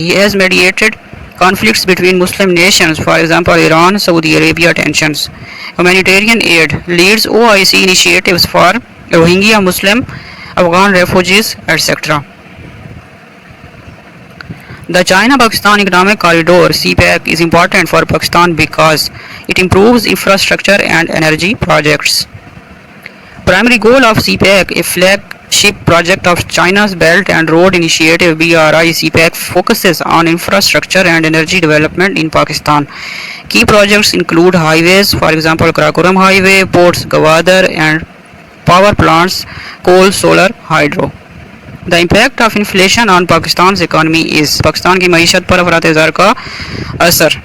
He has mediated conflicts between Muslim nations, for example, Iran Saudi Arabia tensions. Humanitarian aid leads OIC initiatives for Rohingya Muslim, Afghan refugees, etc. The China-Pakistan Economic Corridor (CPEC) is important for Pakistan because it improves infrastructure and energy projects. Primary goal of CPEC, a flagship project of China's Belt and Road Initiative (BRI), CPEC focuses on infrastructure and energy development in Pakistan. Key projects include highways, for example, Karakoram Highway, ports, Gwadar, and power plants, coal, solar, hydro. The impact of inflation on Pakistan's economy is Pakistan की मईशत पर अफरात-ए-ज़र का असर.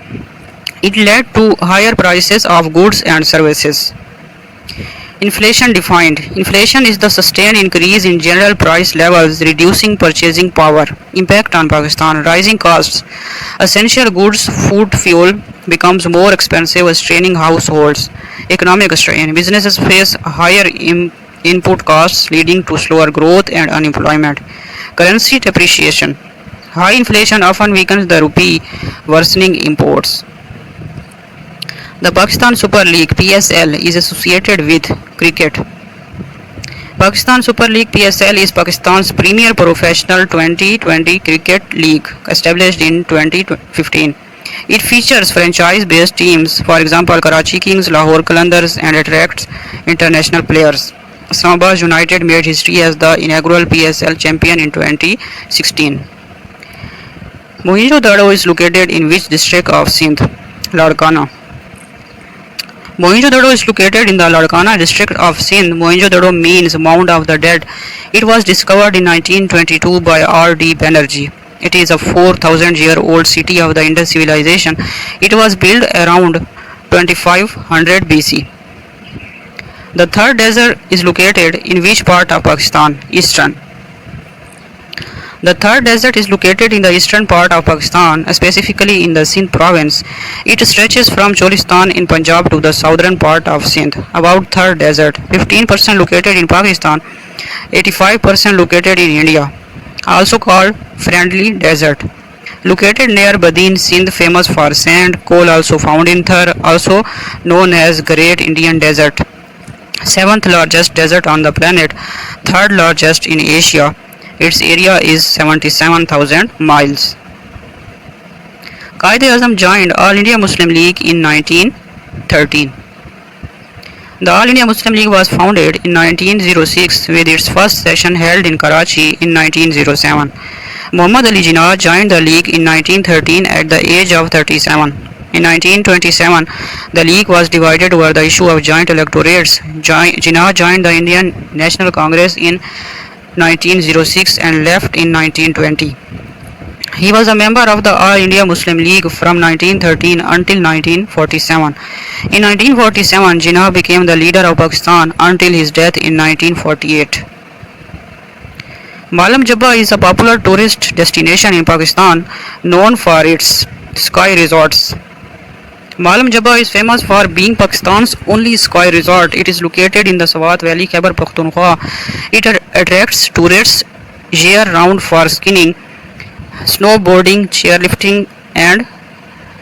It led to higher prices of goods and services. Inflation defined. Inflation is the sustained increase in general price levels, reducing purchasing power. Impact on Pakistan. Rising costs. Essential goods, food, fuel becomes more expensive, straining households. Economic strain. Businesses face higher input costs, leading to slower growth and unemployment. Currency depreciation. High inflation often weakens the rupee, worsening imports. The Pakistan Super League (PSL) is associated with cricket. Pakistan Super League (PSL) is Pakistan's premier professional 2020 cricket league, established in 2015. It features franchise-based teams, for example, Karachi Kings, Lahore Qalandars, and attracts international players. Islamabad United made history as the inaugural PSL champion in 2016. Mohenjo-daro is located in which district of Sindh? Ladkana. Mohenjo-daro is located in the Ladkana district of Sindh. Mohenjo-daro means Mound of the Dead. It was discovered in 1922 by R.D. Banerjee. It is a 4,000-year-old city of the Indus civilization. It was built around 2500 BC. The third desert is located in which part of Pakistan? Eastern. The third desert is located in the eastern part of Pakistan, specifically in the Sindh province. It stretches from Cholistan in Punjab to the southern part of Sindh. About third desert, 15% located in Pakistan, 85% located in India. Also called Friendly Desert. Located near Badin, Sindh, famous for sand, coal also found in Thar, also known as Great Indian Desert. Seventh largest desert on the planet, third largest in Asia. Its area is 77,000 miles. Quaid-e-Azam joined All India Muslim League in 1913. The All India Muslim League was founded in 1906 with its first session held in Karachi in 1907. Muhammad Ali Jinnah joined the league in 1913 at the age of 37. In 1927, the league was divided over the issue of joint electorates. Jinnah joined the Indian National Congress in 1906 and left in 1920. He was a member of the All India Muslim League from 1913 until 1947. In 1947, Jinnah became the leader of Pakistan until his death in 1948. Malam Jabba is a popular tourist destination in Pakistan, known for its sky resorts. Malam Jabba is famous for being Pakistan's only sky resort. It is located in the Swat Valley, Khyber Pakhtunkhwa. It attracts tourists year-round for skiing, snowboarding, chairlifting, and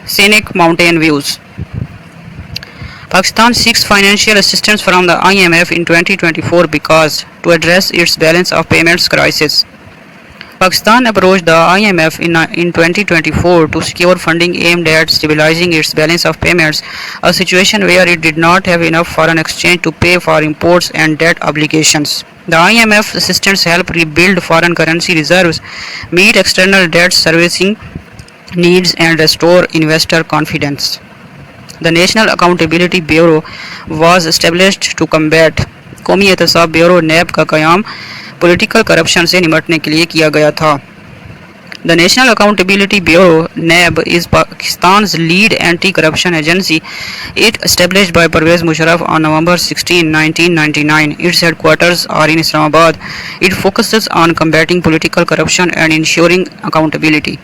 scenic mountain views. Pakistan seeks financial assistance from the IMF in 2024 because to address its balance of payments crisis. Pakistan approached the IMF in 2024 to secure funding aimed at stabilizing its balance of payments, a situation where it did not have enough foreign exchange to pay for imports and debt obligations. The IMF assistance helped rebuild foreign currency reserves, meet external debt servicing needs, and restore investor confidence. The National Accountability Bureau was established to combat कौमी एहतसाब bureau नैब का क़याम political corruption से निपटने के लिए किया गया था. The National Accountability Bureau (NAB) is Pakistan's lead anti-corruption agency. It established by Pervez Musharraf on November 16, 1999. Its headquarters are in Islamabad. It focuses on combating political corruption and ensuring accountability.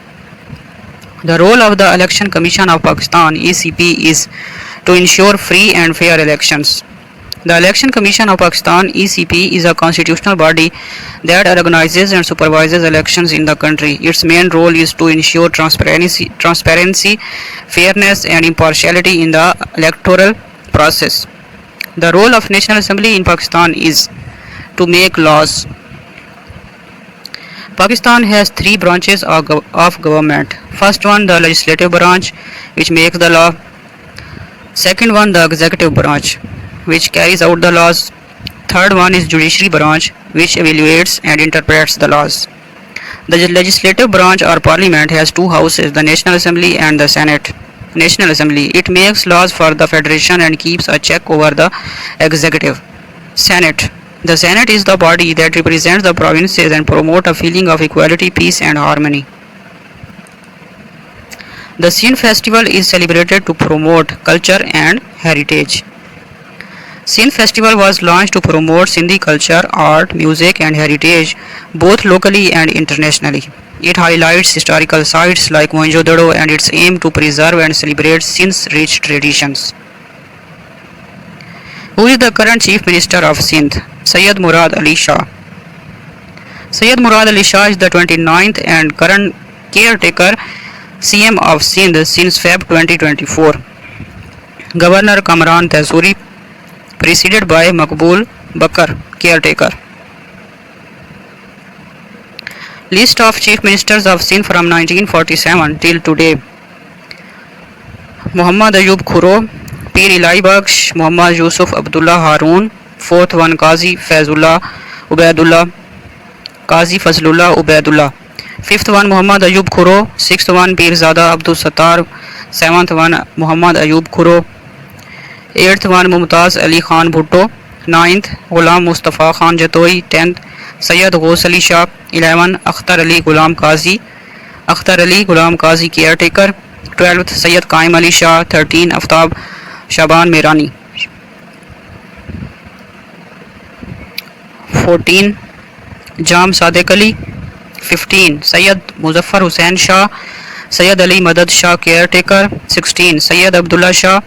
The role of the Election Commission of Pakistan (ECP) is to ensure free and fair elections. The Election Commission of Pakistan (ECP) is a constitutional body that organizes and supervises elections in the country. Its main role is to ensure transparency, fairness and impartiality in the electoral process. The role of National Assembly in Pakistan is to make laws. Pakistan has three branches of government. First one, the legislative branch, which makes the law. Second one, the executive branch, which carries out the laws. Third one is judiciary branch, which evaluates and interprets the laws. The legislative branch or parliament has two houses, the National Assembly and the Senate. National Assembly, it makes laws for the federation and keeps a check over the executive. Senate, the Senate is the body that represents the provinces and promote a feeling of equality, peace and harmony. The Sindh festival is celebrated to promote culture and heritage. Sindh festival was launched to promote Sindhi culture, art, music and heritage both locally and internationally. It highlights historical sites like Mohenjo-daro and its aim to preserve and celebrate Sindh's rich traditions. Who is the current Chief Minister of Sindh? Syed Murad Ali Shah. Syed Murad Ali Shah is the 29th and current caretaker CM of Sindh since Feb 2024. Governor Kamran Taisuri, preceded by Maqbool Bakar, caretaker. List of Chief Ministers of Sindh from 1947 till today. Muhammad Ayub Khuro, Pir Ilahi Bakhsh, Muhammad Yusuf Abdullah Haroon, fourth one Qazi Faizullah Ubaidullah, Qazi Fazlullah Ubaidullah. Fifth one Muhammad Ayub Khuro, sixth one Pirzada Abdul Sattar, seventh one Muhammad Ayub Khuro, eighth one Mumtaz Ali Khan Bhutto, ninth Ghulam Mustafa Khan Jatoi, 10th Syed Ghaus Ali Shah, 11 Akhtar Ali Ghulam Qazi caretaker, 12th Syed Qaim Ali Shah, 13 Aftab Shaban Mirani, 14 Jam Sadiq Ali, 15 Syed Muzaffar Hussain Shah, Syed Ali Madad Shah caretaker, 16 Syed Abdullah Shah,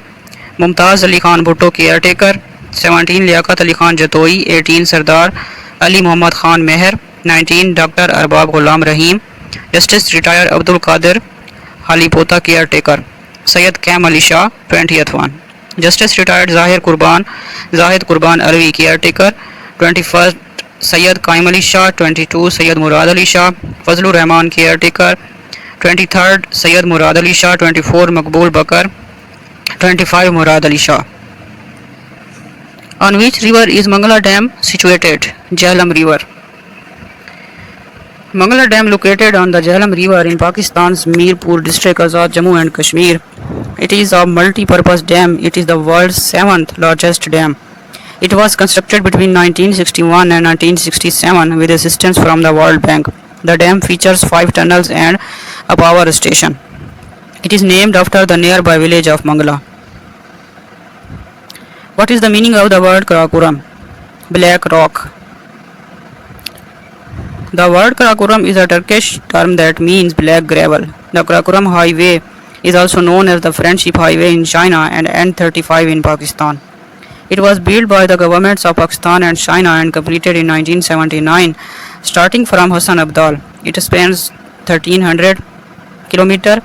Mumtaz Ali Khan Bhutto caretaker, 17 Liaquat Ali Khan Jatoi, 18 Sardar Ali Muhammad Khan Meher, 19 Dr. Arbab Ghulam Rahim, Justice Retired Abdul Qadir Halipota caretaker, Syed Kam Ali Shah, 20th one, Justice Retired Zahid Qurban Alvi caretaker, 21st Syed Qaim Ali Shah, 22 Syed Murad Ali Shah, Fazlur Rahman caretaker, 23rd Syed Murad Ali Shah, 24 Maqbool Bakar, 25 Murad Ali Shah. On which river is Mangala Dam situated? Jhelum River. Mangala Dam located on the Jhelum River in Pakistan's Mirpur district, Azad, Jammu and Kashmir. It is a multi-purpose dam. It is the world's 7th largest dam. It was constructed between 1961 and 1967 with assistance from the World Bank. The dam features 5 tunnels and a power station. It is named after the nearby village of Mangala. What is the meaning of the word Karakoram? Black rock. The word Karakoram is a Turkish term that means black gravel. The Karakoram Highway is also known as the Friendship Highway in China and N35 in Pakistan. It was built by the governments of Pakistan and China and completed in 1979, starting from Hassan Abdal. It spans 1300 km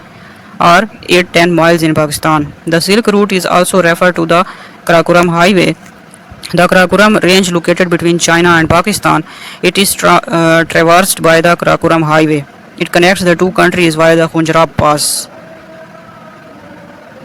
or 810 miles in Pakistan. The Silk Route is also referred to the Karakoram Highway. The Karakoram range located between China and Pakistan. It is traversed by the Karakoram Highway. It connects the two countries via the Khunjerab Pass.